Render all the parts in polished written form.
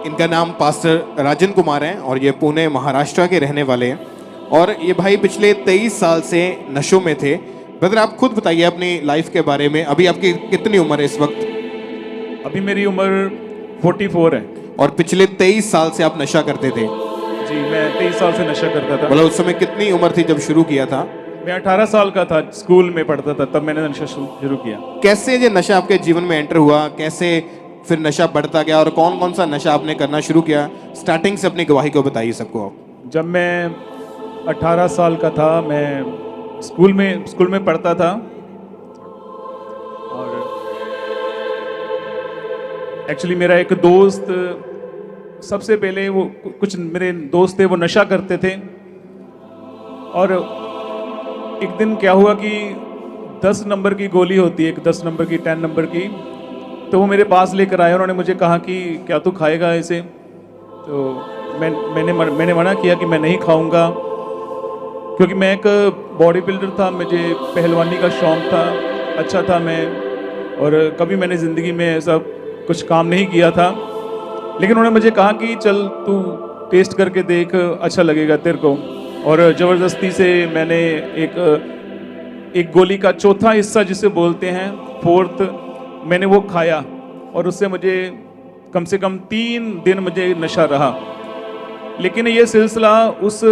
इनका नाम पास्टर राजन कुमार है और ये पुणे महाराष्ट्र के रहने वाले हैं और ये भाई पिछले 23 साल से नशों में थे। ब्रदर आप खुद बताइए अपनी लाइफ के बारे में, अभी आपकी कितनी उम्र है इस वक्त? अभी मेरी उम्र 44 है। और पिछले 23 साल से आप नशा करते थे? जी, मैं 23 साल से नशा करता था। मतलब उस समय कितनी उम्र थी जब शुरू किया था? मैं 18 साल का था, स्कूल में पढ़ता था, तब मैंने नशा शुरू किया। कैसे ये नशा आपके जीवन में एंटर हुआ, कैसे फिर नशा बढ़ता गया और कौन कौन सा नशा आपने करना शुरू किया? स्टार्टिंग से अपनी गवाही को बताइए सबको आप। जब मैं 18 साल का था, मैं स्कूल में पढ़ता था और एक्चुअली मेरा एक दोस्त, सबसे पहले वो कुछ मेरे दोस्त थे वो नशा करते थे और एक दिन क्या हुआ कि 10 नंबर की गोली होती है, एक 10 नंबर की 10 नंबर की, तो वो मेरे पास लेकर आए। उन्होंने मुझे कहा कि क्या तू खाएगा इसे? तो मैंने मना किया कि मैं नहीं खाऊंगा, क्योंकि मैं एक बॉडी बिल्डर था, मुझे पहलवानी का शौक़ था, अच्छा था मैं, और कभी मैंने ज़िंदगी में ऐसा कुछ काम नहीं किया था। लेकिन उन्होंने मुझे कहा कि चल तू टेस्ट करके देख, अच्छा लगेगा तेरे को। और ज़बरदस्ती से मैंने एक गोली का चौथा हिस्सा जिसे बोलते हैं, फोर्थ, मैंने वो खाया और उससे मुझे कम से कम 3 दिन मुझे नशा रहा। लेकिन ये सिलसिला उस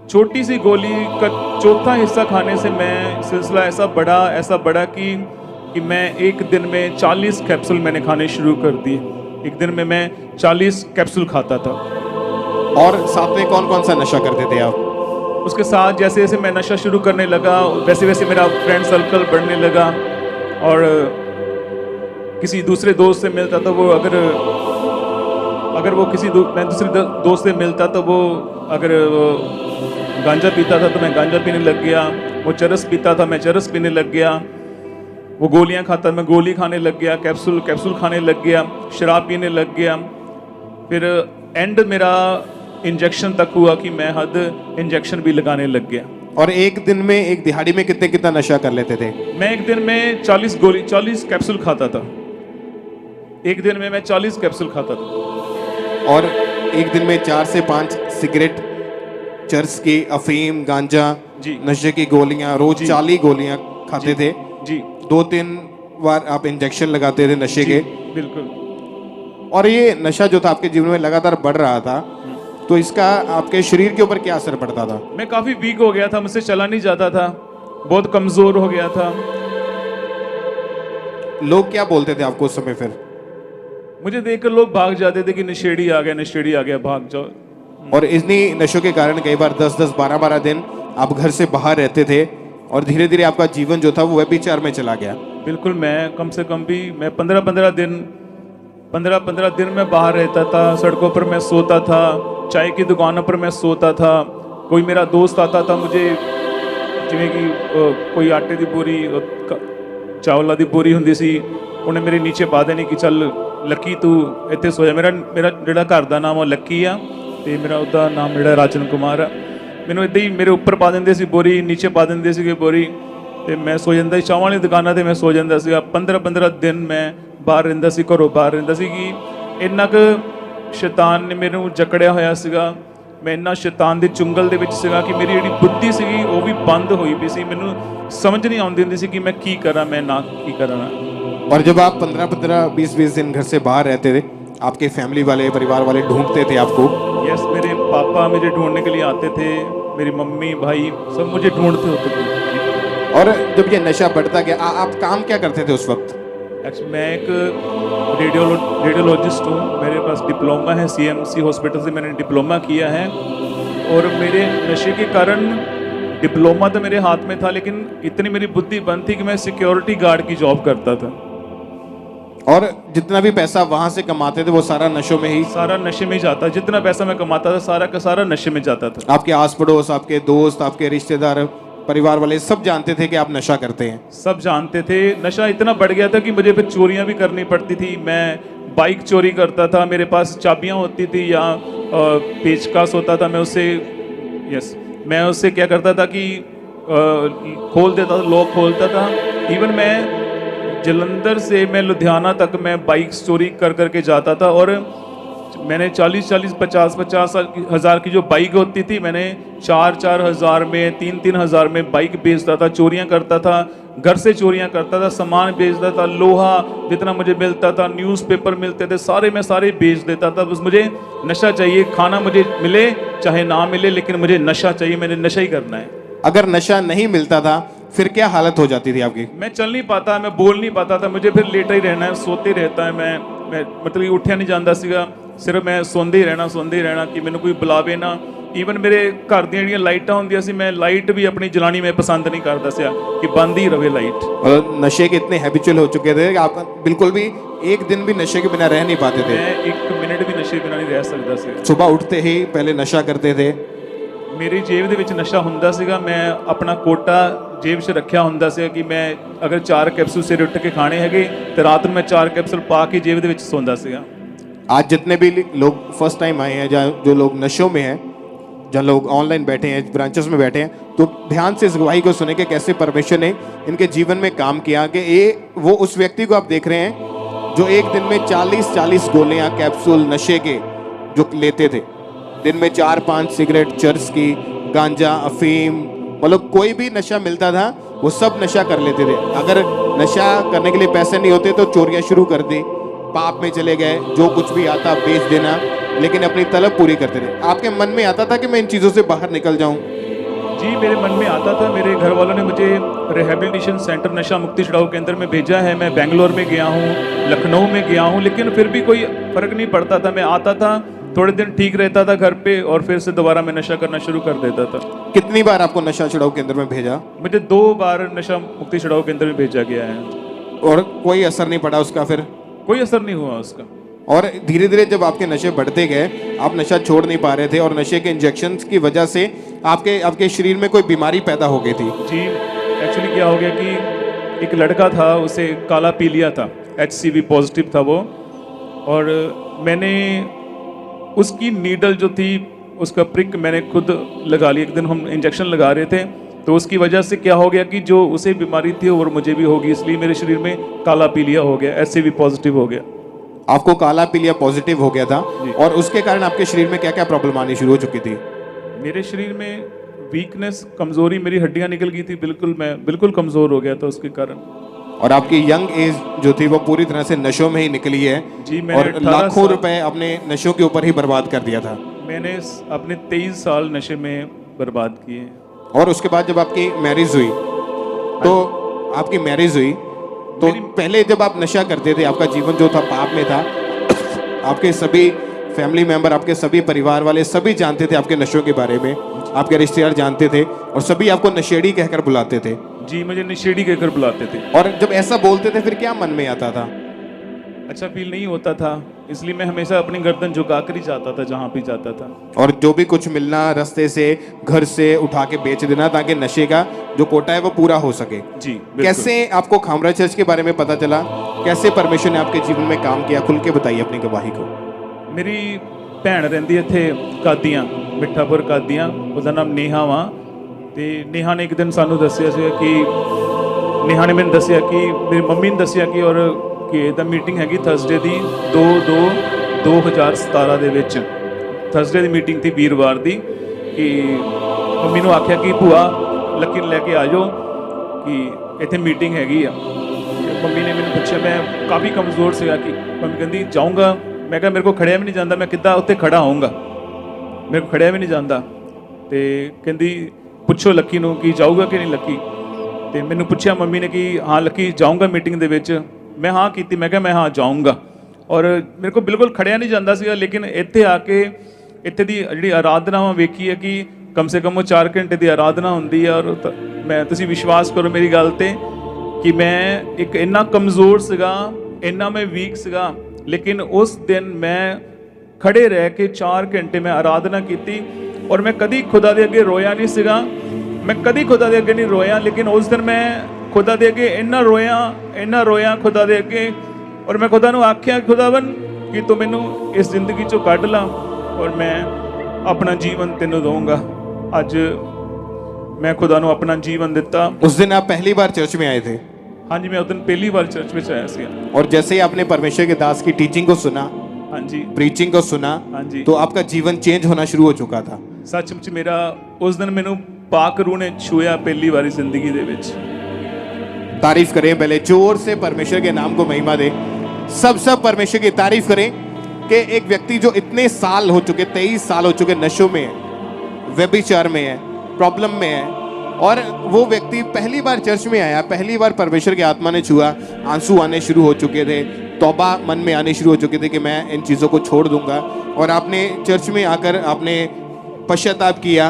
छोटी सी गोली का चौथा हिस्सा खाने से मैं सिलसिला ऐसा बढ़ा कि मैं एक दिन में 40 कैप्सूल मैंने खाने शुरू कर दिए। एक दिन में मैं 40 कैप्सूल खाता था। और साथ में कौन कौन सा नशा करते थे आप? उसके साथ जैसे जैसे मैं नशा शुरू करने लगा वैसे वैसे मेरा फ्रेंड सर्कल बढ़ने लगा और किसी दूसरे दोस्त से मिलता तो वो अगर वो मैं दूसरे दोस्त से मिलता तो वो अगर वो गांजा पीता था तो मैं गांजा पीने लग गया, वो चरस पीता था मैं चरस पीने लग गया, वो गोलियां खाता मैं गोली खाने लग गया, कैप्सूल खाने लग गया, शराब पीने लग गया। फिर एंड मेरा इंजेक्शन तक हुआ कि मैं हद इंजेक्शन भी लगाने लग गया। और एक दिन में, एक दिहाड़ी में कितना नशा कर लेते थे? मैं एक दिन में 40 कैप्सूल खाता था। एक दिन में मैं 40 कैप्सूल खाता था। और एक दिन में 4 से 5 सिगरेट, चरस की, अफीम, गांजा, जी, नशे की गोलियां, रोज 40 गोलियां खाते थे। जी, 2-3 बार आप इंजेक्शन लगाते थे नशे के। बिल्कुल। और ये नशा जो था आपके जीवन में लगातार बढ़ रहा था, तो इसका आपके शरीर के ऊपर क्या असर पड़ता था? मैं काफी वीक हो गया था, मुझसे चला नहीं जाता था, बहुत कमजोर हो गया था। लोग क्या बोलते थे आपको उस समय? फिर मुझे देखकर लोग भाग जाते थे कि नशेड़ी आ गया, भाग जाओ। और इन्हीं नशों के कारण कई बार 10-10, 12-12 दिन आप घर से बाहर रहते थे और धीरे धीरे आपका जीवन जो था वो व्यभिचार में चला गया। बिल्कुल, मैं कम से कम भी मैं 15-15 दिन में बाहर रहता था, सड़कों पर मैं सोता था, चाय की दुकानों पर मैं सोता था। कोई मेरा दोस्त आता था मुझे, जिमें कि कोई आटे की बोरी, चावल की बोरी होंगी सी, उन्हें मेरे नीचे पा देनी कि चल लक्की तू इतने सो जा। मेरा ਜਿਹੜਾ घर का नाम लक्की आ ਤੇ मेरा ਉਹਦਾ नाम ਜਿਹੜਾ राजन कुमार ਆ। ਮੈਨੂੰ इदा ही मेरे ਉੱਪਰ ਪਾ ਦਿੰਦੇ ਸੀ बोरी, नीचे पा ਦਿੰਦੇ ਸੀਗੇ बोरी ਤੇ मैं सो ਜਾਂਦਾ ਸੀ। ਚਾਵਾਂ ਵਾਲੀ ਦੁਕਾਨਾਂ ਤੇ मैं सो ਜਾਂਦਾ ਸੀਗਾ। 15-15 दिन मैं ਬਾਹਰ ਰਹਿੰਦਾ ਸੀ, ਘਰੋਂ ਬਾਹਰ ਰਹਿੰਦਾ ਸੀ ਕਿ ਇੰਨਾ ਕੁ ਸ਼ੈਤਾਨ ਨੇ ਮੈਨੂੰ ਜਕੜਿਆ ਹੋਇਆ ਸੀਗਾ। ਮੈਂ ਇੰਨਾ ਸ਼ੈਤਾਨ ਦੇ ਚੁੰਗਲ ਦੇ ਵਿੱਚ ਸੀਗਾ ਕਿ ਮੇਰੀ ਜਿਹੜੀ ਬੁੱਧੀ ਸੀਗੀ ਉਹ ਵੀ ਬੰਦ ਹੋਈ ਪਈ ਸੀ। ਮੈਨੂੰ ਸਮਝ नहीं ਆਉਂਦੀ ਹੁੰਦੀ ਸੀ कि मैं ਕੀ ਕਰਾਂ, मैं ना ਕੀ ਕਰਾਂ। और जब आप 15-15, 20-20 दिन घर से बाहर रहते थे, आपके फैमिली वाले, परिवार वाले ढूंढते थे आपको? यस, मेरे पापा मुझे ढूंढने के लिए आते थे, मेरी मम्मी भाई सब मुझे ढूंढते होते थे। और जब ये नशा बढ़ता गया, आप काम क्या करते थे उस वक्त? एक्चुअली मैं एक रेडियोलॉजिस्ट हूँ, मेरे पास डिप्लोमा है, CMC हॉस्पिटल से मैंने डिप्लोमा किया है। और मेरे नशे के कारण डिप्लोमा तो मेरे हाथ में था, लेकिन इतनी मेरी बुद्धि बंद थी कि मैं सिक्योरिटी गार्ड की जॉब करता था। और जितना भी पैसा वहां से कमाते थे वो सारा नशों में ही? सारा नशे में ही जाता। जितना पैसा मैं कमाता था सारा का सारा नशे में जाता था। आपके आस पड़ोस, आपके दोस्त, आपके रिश्तेदार, परिवार वाले सब जानते थे कि आप नशा करते हैं? सब जानते थे। नशा इतना बढ़ गया था कि मुझे फिर चोरियां भी करनी पड़ती थी। मैं बाइक चोरी करता था, मेरे पास चाबियां होती थी या पेचकस होता था, मैं उससे क्या करता था कि खोल देता था, लॉक खोलता था। इवन मैं जलंधर से मैं लुधियाना तक मैं बाइक चोरी कर करके जाता था, और मैंने 40-40, 50-50 हज़ार की जो बाइक होती थी, मैंने 4-4 हज़ार में, 3-3 हज़ार में बाइक बेचता था, चोरियां करता था, घर से चोरियां करता था, सामान बेचता था, लोहा जितना मुझे मिलता था, न्यूज़पेपर मिलते थे, सारे मैं सारे बेच देता था। बस मुझे नशा चाहिए, खाना मुझे मिले चाहे ना मिले, लेकिन मुझे नशा चाहिए, मैंने नशा ही करना है। अगर नशा नहीं मिलता था फिर क्या हालत हो जाती थी आपकी? मैं चल नहीं पाता, मैं बोल नहीं पाता था, मुझे फिर लेटा ही रहना है, सोते रहता है, मैं मतलब कि उठिया नहीं जाता सीगा, सिर्फ मैं सौंदे ही रहना कि मैंने कोई बुलावे ना। ਈਵਨ ਮੇਰੇ ਘਰ ਦੀਆਂ ਜਿਹੜੀਆਂ ਲਾਈਟਾਂ ਹੁੰਦੀਆਂ ਸੀ, मैं लाइट भी अपनी जलानी में पसंद नहीं करता सी कि बंद ही रहे लाइट। और नशे के इतने हैबिचुअल हो चुके थे कि आप बिल्कुल भी एक दिन भी नशे के बिना रह नहीं पाते थे। मैं एक मिनट भी नशे बिना नहीं रह सकता सी। सुबह उठते ही पहले नशा करते थे। मेरी जेब ਦੇ ਵਿੱਚ ਨਸ਼ਾ ਹੁੰਦਾ ਸੀਗਾ, मैं अपना कोटा जेब 'ਚ ਰੱਖਿਆ ਹੁੰਦਾ ਸੀ कि मैं अगर 4 कैप्सूल सिर ਉੱਠ के खाने हैगे तो रात ਨੂੰ मैं 4 कैप्सूल पा के जेब ਦੇ ਵਿੱਚ ਸੌਂਦਾ ਸੀਗਾ। आज जितने भी लोग फर्स्ट टाइम आए हैं, जो लोग नशों में हैं, जो लोग ऑनलाइन बैठे हैं, ब्रांचेस में बैठे हैं, तो ध्यान से इस गवाही को सुने कि कैसे परमेश्वर ने इनके जीवन में काम किया कि ये वो उस व्यक्ति को आप देख रहे हैं जो एक दिन में 40-40 गोलियां कैप्सूल नशे के जो लेते थे, दिन में 4-5 सिगरेट, चर्च की, गांजा, अफीम, मतलब कोई भी नशा मिलता था वो सब नशा कर लेते थे। अगर नशा करने के लिए पैसे नहीं होते तो चोरियां शुरू कर दी, पाप में चले गए, जो कुछ भी आता बेच देना, लेकिन अपनी तलब पूरी करते थे। आपके मन में आता था कि मैं इन चीज़ों से बाहर निकल जाऊं? जी, मेरे मन में आता था। मेरे घर वालों ने मुझे रिहेबिलिटेशन सेंटर नशा मुक्ति छुड़ाऊ केंद्र में भेजा है। मैं बेंगलोर में गया हूँ, लखनऊ में गया हूँ, लेकिन फिर भी कोई फ़र्क नहीं पड़ता था। मैं आता था, थोड़े दिन ठीक रहता था घर पे, और फिर से दोबारा मैं नशा करना शुरू कर देता था। कितनी बार आपको नशा छुड़ाऊ केंद्र में भेजा? मुझे 2 बार नशा मुक्ति छुड़ाऊ केंद्र में भेजा गया है, और कोई असर नहीं पड़ा उसका? फिर कोई असर नहीं हुआ उसका। और धीरे धीरे जब आपके नशे बढ़ते गए, आप नशा छोड़ नहीं पा रहे थे, और नशे के इंजेक्शंस की वजह से आपके शरीर में कोई बीमारी पैदा हो गई थी। जी, एक्चुअली क्या हो गया कि एक लड़का था, उसे काला पीलिया था, HCV पॉजिटिव था वो, और मैंने उसकी नीडल जो थी, उसका प्रिक मैंने खुद लगा ली। एक दिन हम इंजेक्शन लगा रहे थे, तो उसकी वजह से क्या हो गया कि जो उसे बीमारी थी और मुझे भी होगी, इसलिए मेरे शरीर में काला पीलिया हो गया, HCV पॉजिटिव हो गया। आपको काला पीलिया पॉजिटिव हो गया था, जी। और उसके कारण आपके शरीर में क्या क्या प्रॉब्लम आनी शुरू हो चुकी थी? मेरे शरीर में वीकनेस, कमज़ोरी, मेरी हड्डियां निकल गई थी बिल्कुल, मैं बिल्कुल कमज़ोर हो गया था उसके कारण। और आपकी यंग एज जो थी वो पूरी तरह से नशों में ही निकली है। जी, मैंने और 18 लाखों साल- रुपए अपने नशों के ऊपर ही बर्बाद कर दिया था। मैंने अपने 23 साल नशे में बर्बाद किए। और उसके बाद जब आपकी मैरिज हुई, तो आपकी मैरिज हुई तो पहले जब आप नशा करते थे, आपका जीवन जो था पाप में था, आपके सभी फैमिली मेंबर, आपके सभी परिवार वाले सभी जानते थे आपके नशों के बारे में, आपके रिश्तेदार जानते थे, और सभी आपको नशेड़ी कहकर बुलाते थे। जी, मुझे नशेड़ी कहकर बुलाते थे। और जब ऐसा बोलते थे फिर क्या मन में आता था? अच्छा फील नहीं होता था, इसलिए मैं हमेशा अपनी गर्दन झुका कर ही जाता था जहाँ भी जाता था। और जो भी कुछ मिलना रास्ते से, घर से उठा के बेच देना, ताकि नशे का जो कोटा है वो पूरा हो सके। जी, बिल्कुल। कैसे आपको खामरा चर्च के बारे में पता चला? कैसे परमेश्वर ने आपके जीवन में काम किया? खुल के बताइए अपनी गवाही को। मेरी भैन रहिंदी इत्थे कादियां, मिठापुर कादियां, ਉਹਦਾ ਨਾਮ नेहा ਵਾ, ਤੇ नेहा ने एक दिन सानू दस्सिया ਸੀ कि नेहा ने मैंने दस्सिया कि मेरी मम्मी ने दस्सिया कि और कि ਇਹਦਾ ਮੀਟਿੰਗ ਹੈਗੀ ਥਰਸਡੇ ਦੀ 2/2/2017 ਦੇ ਵਿੱਚ। ਥਰਸਡੇ ਦੀ ਮੀਟਿੰਗ थी ਵੀਰਵਾਰ ਦੀ, ਕਿ ਮੰਮੀ ਨੂੰ ਆਖਿਆ ਕਿ ਭੂਆ ਲੱਕੀ ਨੂੰ ਲੈ ਕੇ ਆ ਜਾਓ ਕਿ ਇੱਥੇ ਮੀਟਿੰਗ ਹੈਗੀ ਆ। ਮੰਮੀ ਨੇ ਮੈਨੂੰ ਪੁੱਛਿਆ, ਮੈਂ ਕਾਫੀ ਕਮਜ਼ੋਰ ਸੀਗਾ, ਕਿ ਮੰਮੀ ਕਹਿੰਦੀ ਜਾਊਂਗਾ। मैं कहा मेरे को खड़िया भी नहीं जाता, मैं किद्दां उत्ते खड़ा होऊंगा, मेरे को खड़िया भी नहीं जाता। तो कहती पुछो लक्की नूं कि जाऊगा कि नहीं लक्की। तो मैनू पुछया मम्मी ने कि हाँ लक्की जाऊँगा मीटिंग दे विच। मैं हाँ की, मैं कहा मैं हाँ जाऊँगा, और मेरे को बिल्कुल खड़िया नहीं जाता सीगा। लेकिन इत्थे आके इत्थे दी जिहड़ी आराधना वेखी है कि कम से कम वो 4 घंटे की आराधना होंदी है। और मैं तुसीं विश्वास करो मेरी गल ते कि मैं एक इन्ना कमज़ोर सीगा, इन्ना मैं वीक सीगा, लेकिन उस दिन मैं खड़े रह के 4 घंटे में आराधना की, और मैं कभी खुदा दे अगे रोया नहीं सीगा, मैं कभी खुदा दे अगे नहीं रोया। लेकिन उस दिन मैं खुदा दे अगे इन्ना रोया खुदा दे अगे, और मैं खुदा नूं आख्या खुदावन कि तू मैनू इस जिंदगी चों कढ ला, और मैं अपना जीवन तेनों दूंगा। अज मैं खुदा नूं अपना जीवन दिता। उस दिन आप पहली बार चर्च में आए थे? हाँ जी, मैं उस दिन पहली बार चर्च में आया सी। और जैसे ही आपने परमेश्वर के दास की टीचिंग को सुना, हाँ जी, प्रीचिंग को सुना, हाँ जी, तो आपका जीवन चेंज होना शुरू हो चुका था। सचमुच मेरा उस दिन मैनू पाक रूह ने छुया पहली बारी जिंदगी दे विच। तारीफ करें पहले जोर से, परमेश्वर के नाम को महिमा दे। सब परमेश्वर की तारीफ करें कि एक व्यक्ति जो इतने साल हो चुके, 23 साल हो चुके नशों में है, व्यभिचार में है, प्रॉब्लम में है, और वो व्यक्ति पहली बार चर्च में आया, पहली बार परमेश्वर की आत्मा ने छुआ, आंसू आने शुरू हो चुके थे, तौबा मन में आने शुरू हो चुके थे कि मैं इन चीज़ों को छोड़ दूंगा, और आपने चर्च में आकर आपने पश्चाताप किया।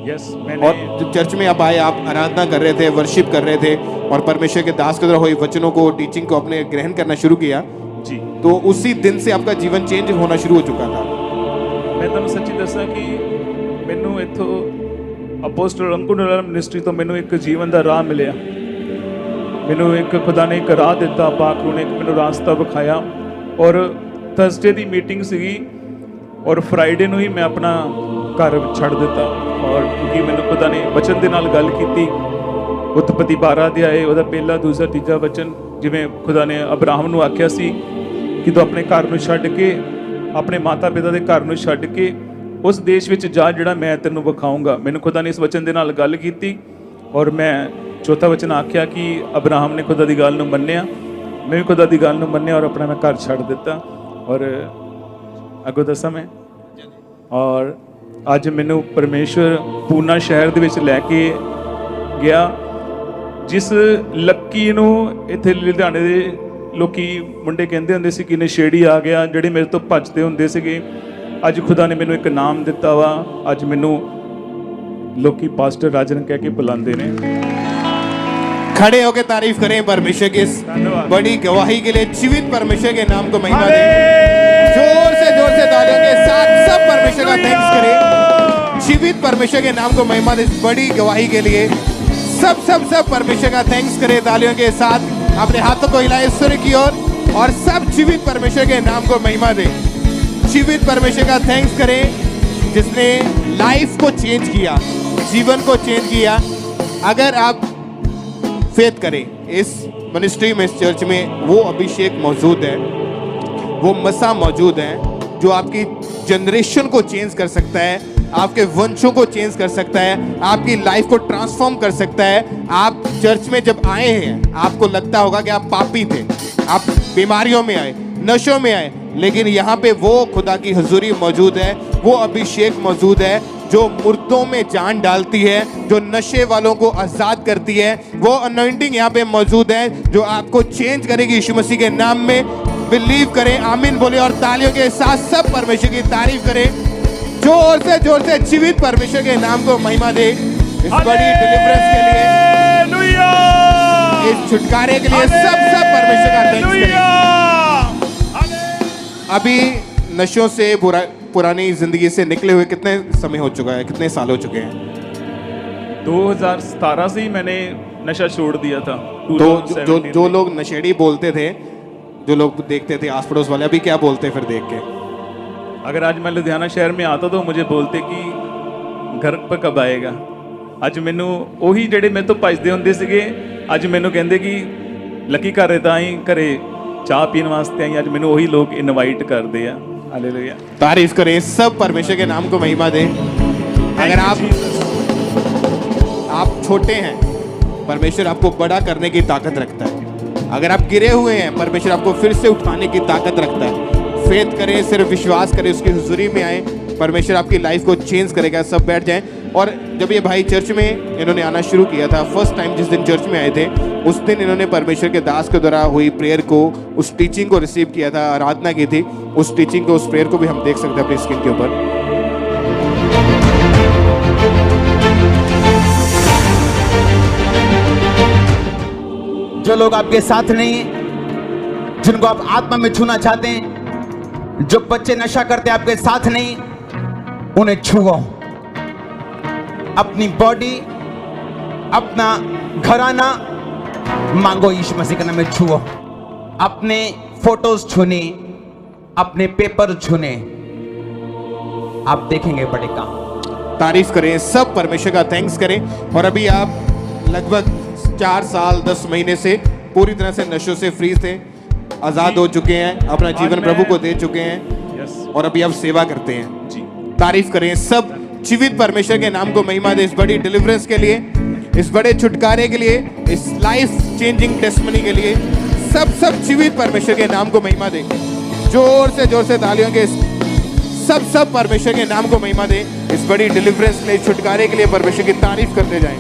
यस, और जब चर्च में आप आए, आप आराधना कर रहे थे, वर्शिप कर रहे थे, और परमेश्वर के दास के द्वारा हुई वचनों को, टीचिंग को आपने ग्रहण करना शुरू किया जी, तो उसी दिन से आपका जीवन चेंज होना शुरू हो चुका था। मैं तुहानू सच्ची दसा कि मैनू इत्थों अपोस्टल अंकुर नलाल मिनिस्ट्री तो मैनू एक जीवन का राह मिलिया। मैनू एक खुदा ने एक राह दिता, पाक रूह ने एक मैनू रास्ता विखाया। और थर्सडे की मीटिंग सीगी और फ्राइडे ਨੂੰ ही मैं अपना घर छड़ दिता। और क्योंकि मैनू खुदा ने वचन के नाल गल की, उत्पत्ति 12 अध्याय ਉਹਦਾ ਪਹਿਲਾ ਦੂਸਰਾ ਤੀਜਾ वचन, जिवें खुदा ने अब्राहम ਨੂੰ आख्या सी कि तू अपने घर ਨੂੰ ਛੱਡ के, अपने माता पिता के घर ਨੂੰ ਛੱਡ के उस देश ਵਿੱਚ जा ਜਿਹੜਾ मैं ਤੈਨੂੰ ਵਿਖਾਊਂਗਾ। मैनू खुदा ने इस वचन के नाल गल की और मैं चौथा वचन आख्या कि अब्राहम ने खुदा की गल ਨੂੰ ਮੰਨਿਆ, मैं भी खुदा की गल ਨੂੰ ਮੰਨਿਆ और अपना मैं घर छੱਡ दिता। और अगों दसा मैं, और ਅੱਜ ਮੈਨੂੰ परमेश्वर पूना शहर ਦੇ ਵਿੱਚ ਲੈ ਕੇ ਗਿਆ, जिस ਲੱਕੀ ਨੂੰ ਇੱਥੇ ਲੁਧਿਆਣੇ ਦੇ ਲੋਕੀ ਮੁੰਡੇ ਕਹਿੰਦੇ ਹੁੰਦੇ ਸੀ ਕਿ ਨਸ਼ੇੜੀ ਆ ਗਿਆ, ਜਿਹੜੇ ਮੇਰੇ ਤੋਂ ਭੱਜਦੇ ਹੁੰਦੇ ਸੀਗੇ। ਅੱਜ खुदा ने ਮੈਨੂੰ ਇੱਕ ਨਾਮ ਦਿੱਤਾ ਵਾ। ਅੱਜ ਮੈਨੂੰ ਲੋਕੀ ਪਾਸਟਰ ਰਾਜਨ ਕਹਿ ਕੇ ਬੁਲਾਉਂਦੇ ਨੇ। खड़े होकर तारीफ करें परमेश्वर की इस धन्यवाद। बड़ी गवाही के लिए। जीवित परमेश्वर के नाम को महिमा दें। जोर से तालियों के साथ सब परमेश्वर का थैंक्स करें। जीवित परमेश्वर के नाम को महिमा दें इस बड़ी गवाही के लिए। सब परमेश्वर का थैंक्स करें तालियों के साथ। अपने हाथों को हिलाएं ईश्वर की ओर और सब जीवित परमेश्वर के नाम को महिमा दें। जीवित परमेश्वर का थैंक्स करें जिसने लाइफ को चेंज किया, जीवन को चेंज किया। अगर आप फेथ करें इस मिनिस्ट्री में, इस चर्च में, वो अभिषेक मौजूद है, वो मसा मौजूद है जो आपकी जनरेशन को चेंज कर सकता है, आपके वंशों को चेंज कर सकता है, आपकी लाइफ को ट्रांसफॉर्म कर सकता है। आप चर्च में जब आए हैं, आपको लगता होगा कि आप पापी थे, आप बीमारियों में आए, नशों में आए, लेकिन यहाँ पे वो खुदा की हुजूरी मौजूद है, वो अभिषेक मौजूद है जो मुर्दों में जान डालती है, जो नशे वालों को आजाद करती है। वो अनॉइंटिंग यहाँ पे मौजूद है जो आपको चेंज करेगी यीशु मसीह के नाम में। बिलीव करें, आमीन बोले और तालियों के साथ सब परमेश्वर की तारीफ करें। जोर से जीवित परमेश्वर के नाम को महिमा दे इस बड़ी डिलीवरेंस के लिए, इस छुटकारे के लिए। सब परमेश्वर का थैंक्स करें। अभी नशों से पुरानी जिंदगी से निकले हुए कितने समय हो चुका है, कितने साल हो चुके हैं? 2017 से ही मैंने नशा छोड़ दिया था। तो जो लोग नशेड़ी बोलते थे, जो लोग देखते थे आस पड़ोस वाले, अभी क्या बोलते फिर देख के? अगर आज मैं लुधियाना शहर में आता तो मुझे बोलते कि घर पर कब आएगा। ਅੱਜ ਮੈਨੂੰ ਉਹੀ ਜਿਹੜੇ ਮੇਰੇ ਤੋਂ ਭੱਜਦੇ ਹੁੰਦੇ ਸੀਗੇ, ਅੱਜ ਮੈਨੂੰ ਕਹਿੰਦੇ ਕਿ ਲੱਕੀ ਘਰੇ ਤਾਂ ਆਈ, ਘਰੇ ਚਾਹ ਪੀਣ ਵਾਸਤੇ ਆਈ। ਅੱਜ ਮੈਨੂੰ ਉਹੀ ਲੋਕ ਇਨਵਾਈਟ ਕਰਦੇ ਆ। हालेलुया। तारीफ करें, सब परमेश्वर के नाम को महिमा दें। अगर आप छोटे हैं, परमेश्वर आपको बड़ा करने की ताकत रखता है। अगर आप गिरे हुए हैं, परमेश्वर आपको फिर से उठाने की ताकत रखता है। फेथ करें, सिर्फ विश्वास करें, उसकी हुजूरी में आए, परमेश्वर आपकी लाइफ को चेंज करेगा। सब बैठ जाएं। और जब ये भाई चर्च में इन्होंने आना शुरू किया था, फर्स्ट टाइम जिस दिन चर्च में आए थे, उस दिन इन्होंने परमेश्वर के दास के द्वारा हुई प्रेयर को, उस टीचिंग को रिसीव किया था, आराधना की थी। उस टीचिंग को, उस प्रेयर को भी हम देख सकते हैं अपनी स्क्रीन के ऊपर। जो लोग आपके साथ नहीं हैं, जिनको आप आत्मा में छूना चाहते हैं, जो बच्चे नशा करते आपके साथ नहीं, उन्हें छुओ। अपनी बॉडी, अपना घराना मांगो, यीशु मसीह के नाम में छुओ। अपने फोटोज छूने, अपने पेपर छूने, आप देखेंगे बड़े काम। तारीफ करें, सब परमेश्वर का थैंक्स करें। और अभी आप लगभग 4 साल 10 महीने से पूरी तरह से नशों से फ्री थे, आजाद हो चुके हैं, अपना जीवन मैं- प्रभु को दे चुके हैं यस और अभी आप सेवा करते हैं। जी। तारीफ करें सब जीवित परमेश्वर के नाम को महिमा दे, इस बड़ी डिलीवरेंस के लिए, इस बड़े छुटकारे के लिए, इस लाइफ चेंजिंग टेस्टमनी के लिए। सब जीवित परमेश्वर के नाम को महिमा दे। जोर से तालियों के सब परमेश्वर के नाम को महिमा दे। इस बड़ी डिलीवरेंस के लिए, छुटकारे के लिए परमेश्वर की तारीफ करते जाएं।